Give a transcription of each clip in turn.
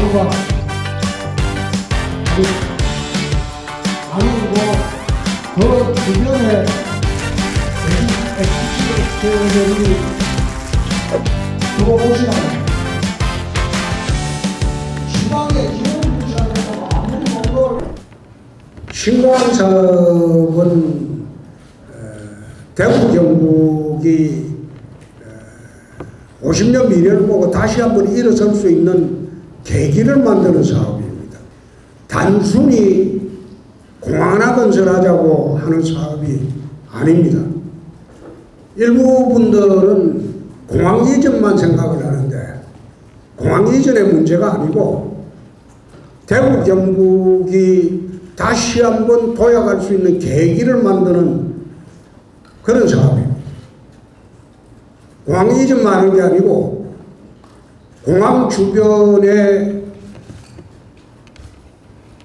나무가 아니고 그 주변에 엑스들이 들어오시나요? 지방의 기업부시라고 아무리 먹고 신공항 사업은 대구 경북이 50년 미래를 보고 다시 한번 일어설 수 있는 계기를 만드는 사업입니다. 단순히 공항 하나 건설하자고 하는 사업이 아닙니다. 일부 분들은 공항 이전만 생각을 하는데 공항 이전의 문제가 아니고 대구 경북이 다시 한번 도약할 수 있는 계기를 만드는 그런 사업입니다. 공항 이전만 하는 게 아니고 공항 주변에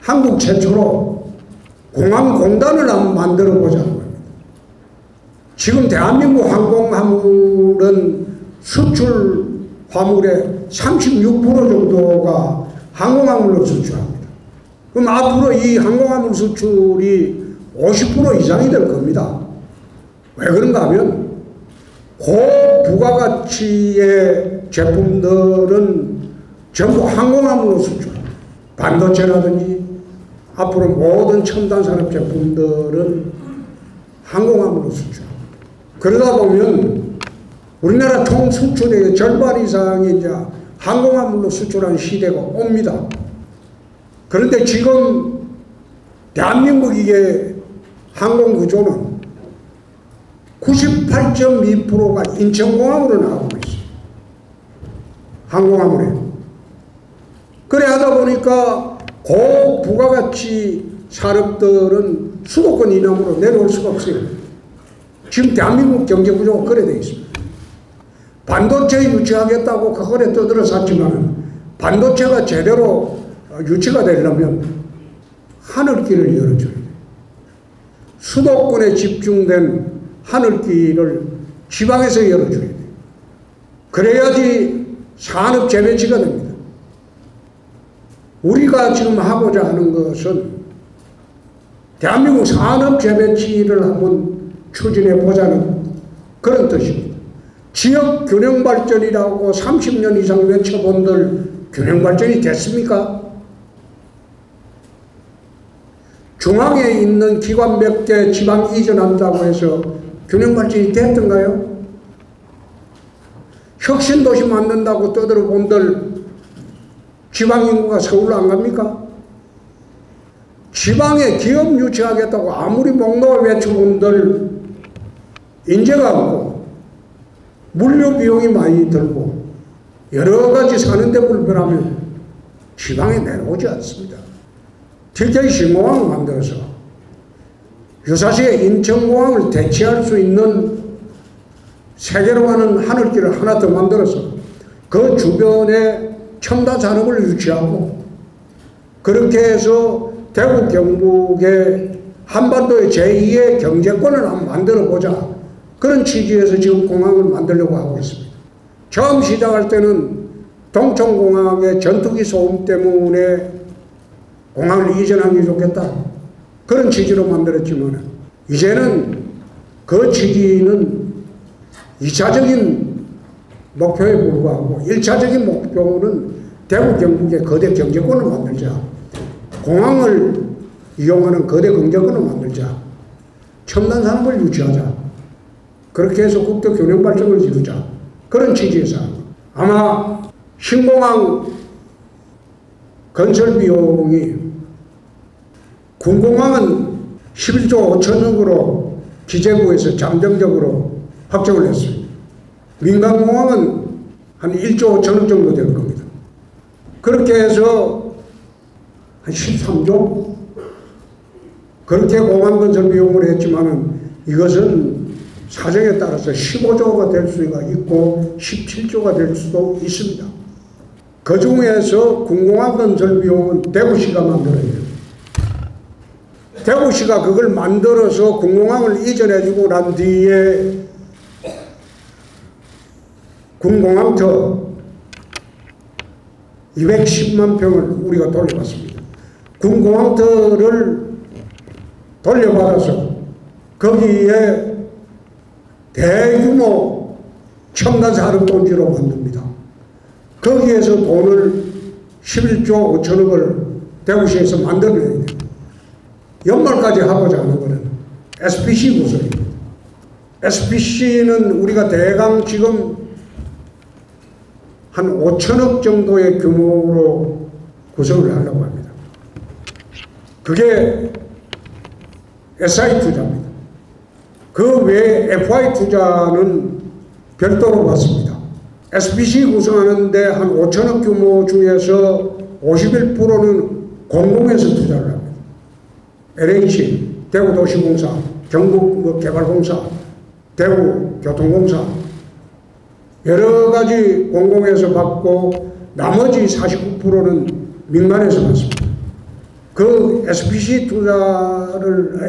한국 최초로 공항공단을 한번 만들어 보자는 겁니다. 지금 대한민국 항공화물은 수출 화물의 36% 정도가 항공화물로 수출합니다. 그럼 앞으로 이 항공화물 수출이 50% 이상이 될 겁니다. 왜 그런가 하면 고부가가치의 제품들은 전부 항공화물로 수출합니다. 반도체라든지 앞으로 모든 첨단산업 제품들은 항공화물로 수출합니다. 그러다 보면 우리나라 총 수출의 절반 이상이 이제 항공화물로 수출하는 시대가 옵니다. 그런데 지금 대한민국의 항공구조는 98.2%가 인천공항으로 나오고 있어요. 항공화물에. 그래 하다 보니까 고부가가치 산업들은 수도권 이남으로 내려올 수가 없어요. 지금 대한민국 경제구조가 그래 되어 있습니다. 반도체 유치하겠다고 그거에 떠들어섰지만 반도체가 제대로 유치가 되려면 하늘길을 열어줘야 돼요. 수도권에 집중된 하늘길을 지방에서 열어줘야 돼요. 그래야지 산업 재배치가 됩니다. 우리가 지금 하고자 하는 것은 대한민국 산업 재배치를 한번 추진해 보자는 그런 뜻입니다. 지역 균형 발전이라고 30년 이상 외쳐본들 균형 발전이 됐습니까? 중앙에 있는 기관 몇 개 지방 이전한다고 해서 균형 발전이 됐던가요? 혁신도시 만든다고 떠들어본들 지방 인구가 서울로 안 갑니까? 지방에 기업 유치하겠다고 아무리 목록을 외쳐본들 인재가 없고 물류 비용이 많이 들고 여러 가지 사는데 불편하면 지방에 내려오지 않습니다. TK 신공항을 만들어서 유사시에 인천공항을 대체할 수 있는 세계로 가는 하늘길을 하나 더 만들어서 그 주변에 첨단 산업을 유치하고 그렇게 해서 대구 경북의 한반도의 제2의 경제권을 한번 만들어 보자. 그런 취지에서 지금 공항을 만들려고 하고 있습니다. 처음 시작할 때는 동천공항의 전투기 소음 때문에 공항을 이전하는 게 좋겠다. 그런 취지로 만들었지만 이제는 그 취지는 2차적인 목표에 불과하고 1차적인 목표는 대구 경북의 거대 경제권을 만들자. 공항을 이용하는 거대 경제권을 만들자. 첨단 산업을 유치하자. 그렇게 해서 국토 균형 발전을 이루자. 그런 취지에서 아마 신공항 건설 비용이 군공항은 11조 5천억으로 기재부에서 잠정적으로 확정을 했습니다. 민간공항은 한 1조 5천억 정도 될 겁니다. 그렇게 해서 한 13조? 그렇게 공항 건설 비용을 했지만은 이것은 사정에 따라서 15조가 될 수가 있고 17조가 될 수도 있습니다. 그 중에서 군공항 건설 비용은 대구시가 만들어야 돼요. 대구시가 그걸 만들어서 군공항을 이전해주고 난 뒤에 군공항터 210만 평을 우리가 돌려받습니다. 군공항터를 돌려받아서 거기에 대규모 첨단산업단지로 만듭니다. 거기에서 돈을 11조 5천억을 대구시에서 만들어내야 됩니다. 연말까지 하고자 하는 것은 SPC 구성입니다. SPC는 우리가 대강 지금 한 5천억 정도의 규모로 구성을 하려고 합니다. 그게 SI 투자입니다. 그 외에 FI 투자는 별도로 받습니다. SPC 구성하는데 한 5천억 규모 중에서 51%는 공공에서 투자를 합니다. LH, 대구도시공사, 경북개발공사, 대구교통공사 여러 가지 공공에서 받고 나머지 49%는 민간에서 받습니다. 그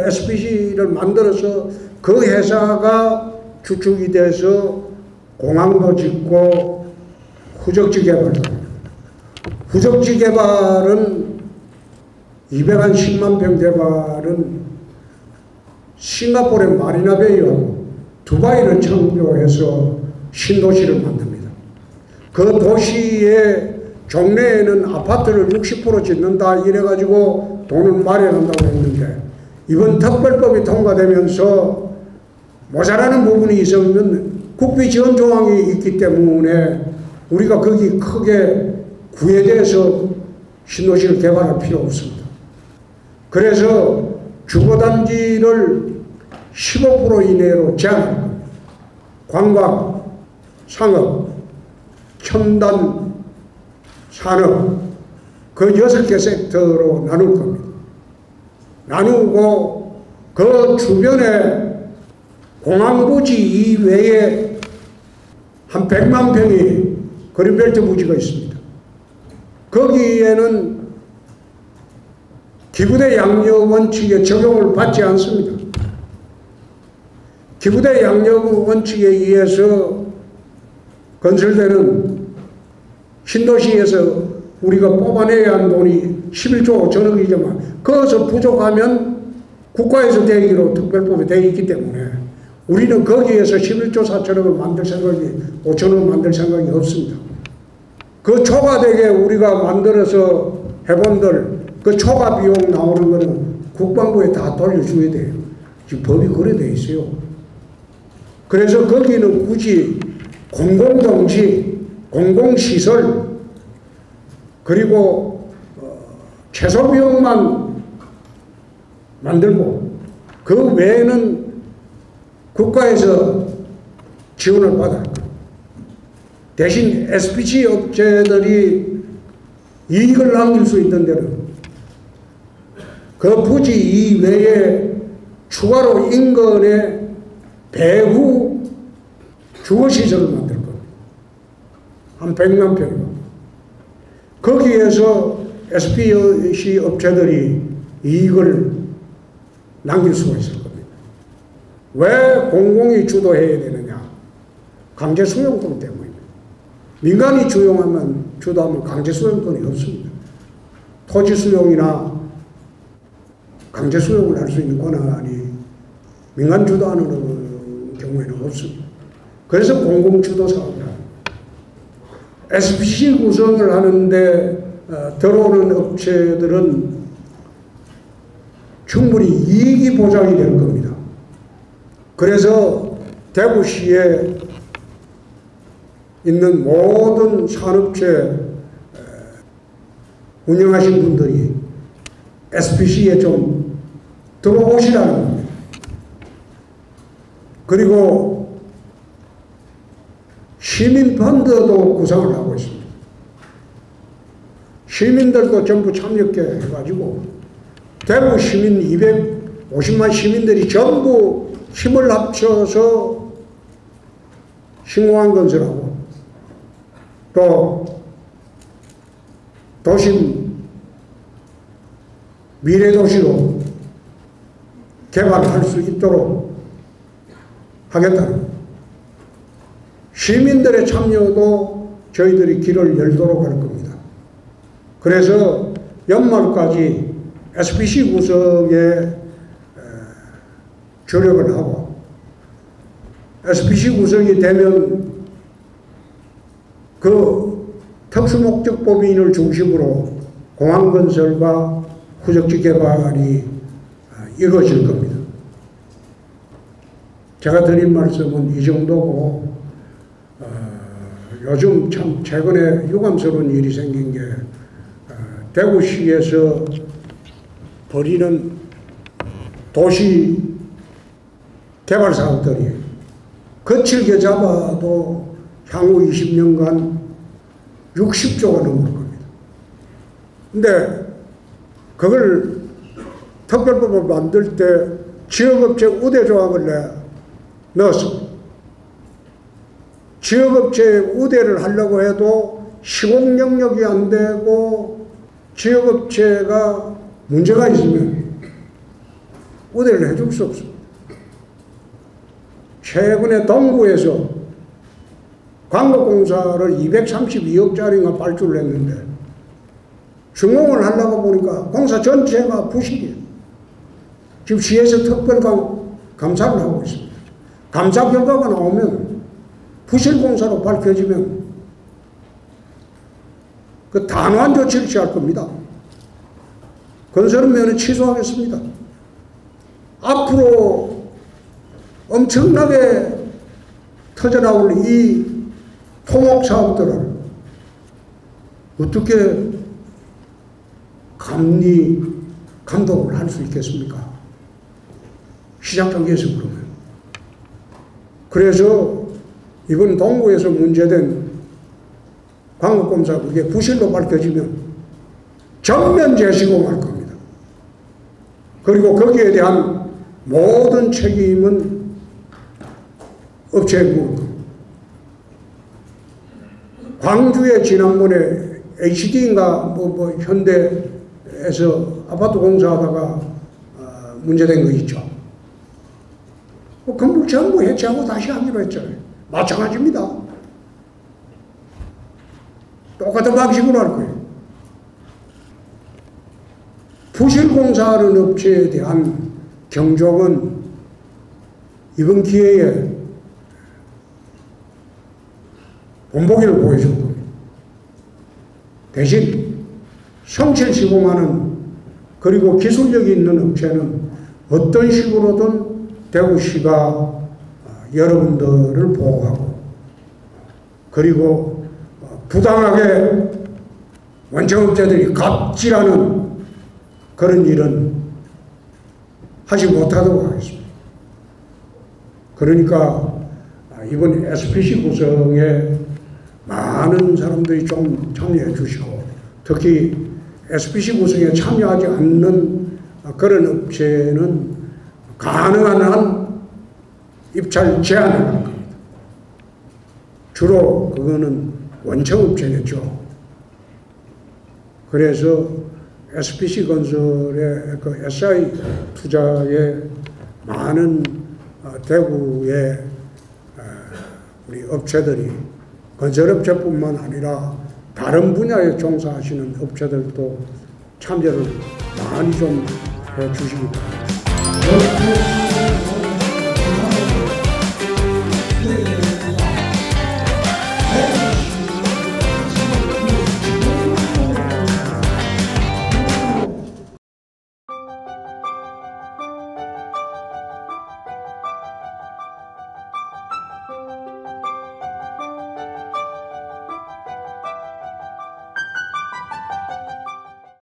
SPC를 만들어서 그 회사가 주축이 돼서 공항도 짓고 후적지 개발도 합니다. 후적지 개발은 210만 평 개발은 싱가포르의 마리나베이하고 두바이를 창조해서 신도시를 만듭니다. 그 도시의 종래에는 아파트를 60% 짓는다 이래가지고 돈을 마련한다고 했는데 이번 특별법이 통과되면서 모자라는 부분이 있으면 국비 지원 조항이 있기 때문에 우리가 거기 크게 구애돼서 신도시를 개발할 필요 없습니다. 그래서 주거단지를 15% 이내로 제한할 겁니다. 관광, 상업, 첨단 산업 그 6개 섹터로 나눌 겁니다. 나누고 그 주변에 공항부지 이외에 한 100만 평이 그린벨트 부지가 있습니다. 거기에는 기부대 양력 원칙에 적용을 받지 않습니다. 기부대 양력 원칙에 의해서 건설되는 신도시에서 우리가 뽑아내야 하는 돈이 11조 5천억이지만 그것을 부족하면 국가에서 대기로 특별법이 되어 있기 때문에 우리는 거기에서 11조 4천억을 만들 생각이 5천억 만들 생각이 없습니다. 그 초과되게 우리가 만들어서 해본들 그 초과 비용 나오는 거는 국방부에 다 돌려줘야 돼요. 지금 법이 그래 돼 있어요. 그래서 거기는 굳이 공공동지, 공공시설 그리고 최소 비용만 만들고 그 외에는 국가에서 지원을 받아요. 대신 SPC 업체들이 이익을 남길 수 있는 데는 그 부지 이외에 추가로 인근에 배후 주거시설을 만들 겁니다. 한 100만 평이고 거기에서 SPC 업체들이 이익을 남길 수가 있을 겁니다. 왜 공공이 주도해야 되느냐? 강제 수용권 때문입니다. 민간이 주도하면 강제 수용권이 없습니다. 토지 수용이나 강제 수용을 할 수 있는 권한이 민간 주도하는 경우에는 없습니다. 그래서 공공 주도 사업을 합니다. SPC 구성을 하는데 들어오는 업체들은 충분히 이익이 보장이 될 겁니다. 그래서 대구시에 있는 모든 산업체 운영하신 분들이 SPC에 좀 들어오시라는 겁니다. 그리고 시민펀드도 구성을 하고 있습니다. 시민들도 전부 참여케 해가지고 대구 시민 250만 시민들이 전부 힘을 합쳐서 신공항 건설하고 또 도심 미래도시로 개발할 수 있도록 하겠다는 시민들의 참여도 저희들이 길을 열도록 할 겁니다. 그래서 연말까지 SPC 구성에 조력을 하고 SPC 구성이 되면 그 특수목적법인을 중심으로 공항건설과 후적지 개발이 이루어질 겁니다. 제가 드린 말씀은 이 정도고 요즘 참 최근에 유감스러운 일이 생긴 게 대구시에서 벌이는 도시 개발 사업들이 거칠게 잡아도 향후 20년간 60조가 넘을 겁니다. 근데 그걸 특별법을 만들 때 지역업체 우대 조항을 넣었습니다. 지역업체에 우대를 하려고 해도 시공 영역이 안 되고 지역업체가 문제가 있으면 우대를 해줄 수 없습니다. 최근에 동구에서 광역공사를 232억짜리가 발주를 했는데 준공을 하려고 보니까 공사 전체가 부실이에요. 지금 시에서 특별 감사를 하고 있습니다. 감사 결과가 나오면 부실공사로 밝혀지면 그 단호한 조치를 취할 겁니다. 건설면허 취소하겠습니다. 앞으로 엄청나게 터져나올 이 토목 사업들을 어떻게 감독을 할 수 있겠습니까? 시장 단계에서 그러면. 그래서 이번 동구에서 문제된 광역공사 그게 부실로 밝혀지면 전면 재시공할 겁니다. 그리고 거기에 대한 모든 책임은 업체에 묻을 겁니다. 광주에 지난번에 HD인가 현대에서 아파트 공사하다가 문제된 거 있죠. 건물 전부 해체하고 다시 하기로 했잖아요. 마찬가지입니다. 똑같은 방식으로 할 거예요. 부실공사하는 업체에 대한 경종은 이번 기회에 본보기를 보여줄 겁니다. 대신 성실 시공하는 그리고 기술력이 있는 업체는 어떤 식으로든 대구시가 여러분들을 보호하고 그리고 부당하게 원청업체들이 갑질하는 그런 일은 하지 못하도록 하겠습니다. 그러니까 이번 SPC 구성에 많은 사람들이 좀 참여해 주시고 특히 SPC 구성에 참여하지 않는 그런 업체는 가능한 한 입찰 제한을 할 겁니다. 주로 그거는 원청업체겠죠. 그래서 SPC 건설의 그 SI 투자에 많은 대구의 우리 업체들이 건설업체뿐만 아니라 다른 분야에 종사하시는 업체들도 참여를 많이 좀 해 주시기 바랍니다.